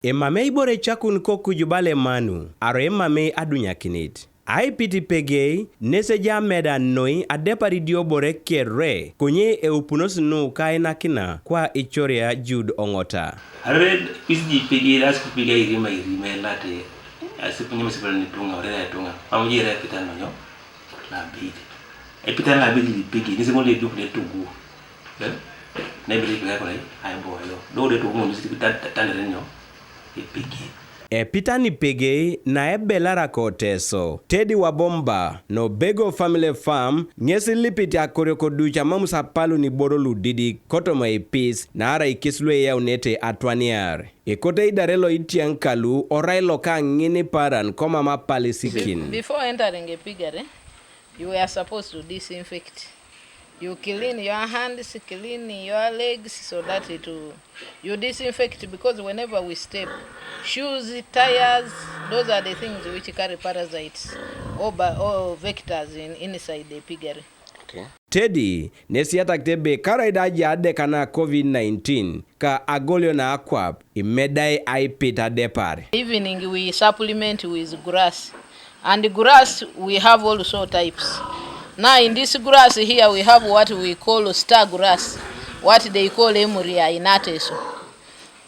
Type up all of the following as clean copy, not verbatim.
Emame ibore chakun koku jubale manu, aro emame adunya kinit. Ai piti pege, nese jameda noi adepari diobore kere, konye e upunos nu kaina kina kwa ichoria Jude Ongota. Ared pisi pege las kupige irima late, asipunye masipala nitunga, oreda tunga, amujira pitano nyo, la bidi. E pitano la bidi pege, nise mwole dukule tugu. Nebili pege kwa ai boyo, do de tugu nisi pitano nyo, e pege. E pitani pege na ebelara koteso. Teddy Wabomba no Bego Family Farm nyesi lipiti akoreko ducha mamusa palu ni borolu didi koto e peace na ara ikislwe ya unete atwaniar. Kote idarelo itiankalu orailo ka ngini paran koma mapali sikin. Before entering a piggery, you were supposed to disinfect. You clean your hands, clean your legs so that you disinfect, because whenever we step, shoes, tires, those are the things which carry parasites or vectors inside the piggery. Okay. Teddy, nesiata ktebe karaida jade kana COVID-19 ka agolio na aquap imedai aipita depare. Evening we supplement with grass, and grass we have also types. Now in this grass here we have what we call star grass, what they call Emuria innatus.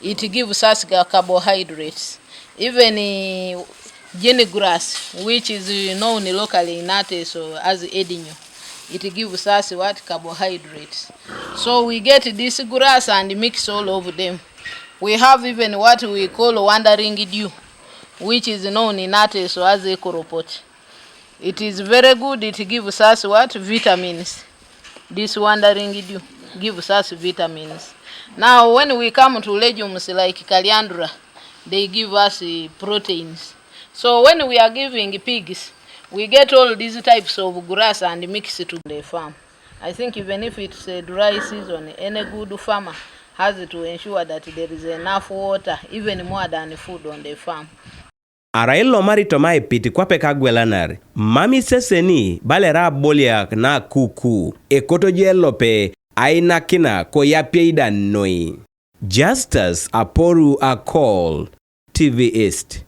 It gives us carbohydrates. Even Jenny grass, which is known locally innatus as edinyo, it gives us what? Carbohydrates. So we get this grass and mix all of them. We have even what we call wandering dew, which is known innatus as ecoropot. It is very good. It gives us what? Vitamins. This wandering dew gives us vitamins. Now when we come to legumes like caliandra, they give us proteins. So when we are giving pigs, we get all these types of grass and mix it to the farm. I think even if it's a dry season, any good farmer has to ensure that there is enough water, even more than food on the farm. Arailo marito mai piti kwa peka gwelanare. Mami seseni balera boliak na kuku. Ekoto jelope aina kina koyapyeida noi. Justus Aporu Akol, TV East.